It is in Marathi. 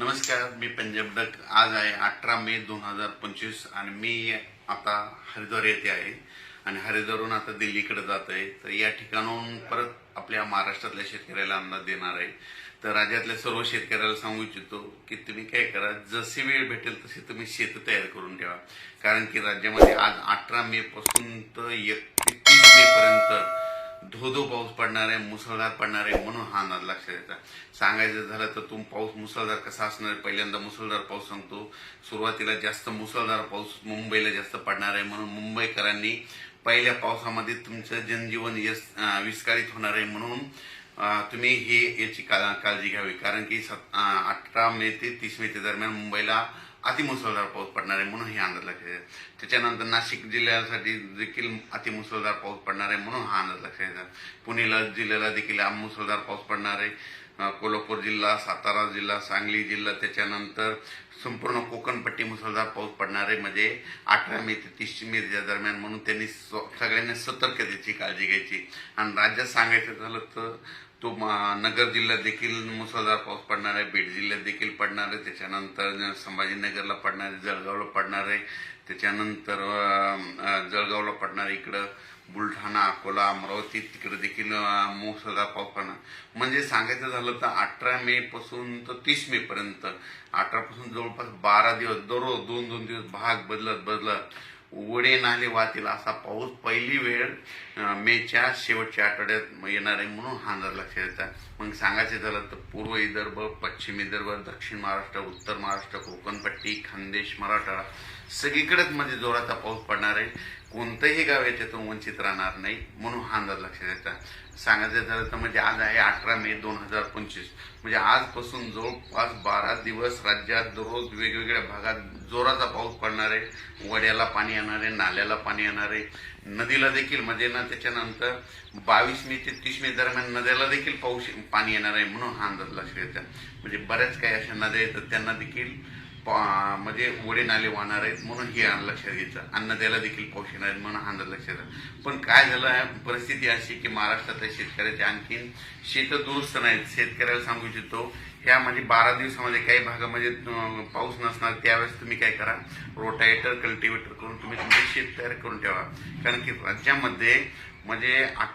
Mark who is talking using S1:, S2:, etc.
S1: नमस्कार, मी पंजाब डक. आज आहे 18 मे 2025 आणि मी आता हरिद्वार येथे आहे आणि हरिद्वारहून आता दिल्लीकडे जात आहे. तर या ठिकाणाहून परत आपल्या महाराष्ट्रातल्या शेतकऱ्याला अंदाज देणार आहे. तर राज्यातल्या सर्व शेतकऱ्याला सांगू इच्छितो की तुम्ही काय करा, जशी वेळ भेटेल तशी तुम्ही शेत तयार करून ठेवा. कारण की राज्यामध्ये आज 18 मे पासून तर 31 मे पर्यंत धो पाऊस पडणार आहे, मुसळधार पडणार आहे. म्हणून हा अंदाज लक्षात द्यायचा. सांगायचं झालं तर पाऊस मुसळधार कसा असणार आहे, पहिल्यांदा मुसळधार पाऊस सांगतो. सुरुवातीला जास्त मुसळधार पाऊस मुंबईला जास्त पडणार आहे. म्हणून मुंबईकरांनी पहिल्या पावसामध्ये तुमचं जनजीवन विस्कळीत होणार आहे. म्हणून तुम्ही याची काळजी घ्यावी. कारण की 18 मे ते 30 मे दरम्यान मुंबईला अतिमुसळधार पाऊस पडणार आहे. म्हणून हे अंदाज लक्षात द्या. त्याच्यानंतर नाशिक जिल्ह्यासाठी देखील अतिमुसळधार पाऊस पडणार आहे. म्हणून हा अंदाज लक्षात द्या. पुणे जिल्ह्याला देखील मुसळधार पाऊस पडणार आहे. कोल्हापूर जिल्हा, सातारा जिल्हा, सांगली जिल्हा, त्याच्यानंतर संपूर्ण कोकणपट्टी मुसळधार पाऊस पडणार आहे. म्हणजे 18 मे ते 30 मे दरम्यान. म्हणून त्यांनी सगळ्यांनी सतर्कतेची काळजी घ्यायची. आणि राज्यात सांगायचं झालं तर नगर जिल्ह्यात देखील मुसळधार पाऊस पडणार आहे, बीड जिल्ह्यात देखील पडणार आहे, त्याच्यानंतर संभाजीनगरला पडणार आहे, जळगावला पडणार आहे, त्याच्यानंतर जळगावला पडणार आहे, इकडं बुलढाणा, अकोला, अमरावती तिकडे देखील मुसळधार पाऊस पडणार. म्हणजे सांगायचं झालं तर 18 मे पासून तर 30 मे पर्यंत, 18 पासून जवळपास 12 दिवस दररोज 2-2 दिवस भाग बदलत ओढे नाले वाहतील असा पाऊस पहिली वेळ मेच्या शेवटच्या आठवड्यात येणार आहे. म्हणून हा अंदाज लक्षात द्यायचा. मग सांगायचं झालं तर पूर्व विदर्भ, पश्चिम विदर्भ, दक्षिण महाराष्ट्र, उत्तर महाराष्ट्र, कोकणपट्टी, खानदेश, मराठवाडा सगळीकडेच म्हणजे जोराचा पाऊस पडणार आहे. कोणतंही गाव याच्यातून वंचित राहणार नाही. म्हणून हा अंदाज लक्षात द्यायचा. सांगायचं झालं तर म्हणजे आज आहे 18 मे 2025. म्हणजे आजपासून जवळपास 12 दिवस राज्यात दररोज वेगवेगळ्या भागात जोराचा पाऊस पडणार आहे. वड्याला पाणी येणार आहे, नाल्याला पाणी येणार आहे, नदीला देखील. म्हणजे ना त्याच्यानंतर 22 मे ते 30 मे दरम्यान नद्याला देखील पाणी येणार आहे. म्हणून हा अंदाज लक्षात द्यायचा. म्हणजे बऱ्याच काही अशा नद्या आहेत त्यांना देखील म्हणजे ओढे नाले वाहणार आहेत. म्हणून हे लक्षात घ्यायचं. अन्न द्यायला देखील पाऊस येणार आहेत. म्हणून हा अंदाज लक्षात द्या. पण काय झालं आहे, परिस्थिती अशी की महाराष्ट्रातल्या शेतकऱ्याचे आणखीन शेतं दुरुस्त नाहीत. शेतकऱ्याला सांगू इच्छितो, ह्या म्हणजे 12 दिवसामध्ये काही भागामध्ये पाऊस नसणार. त्यावेळेस तुम्ही काय करा, रोटावेटर, कल्टिवेटर करून तुम्ही तुमचे शेत तयार करून ठेवा. कारण की राज्यामध्ये म्हणजे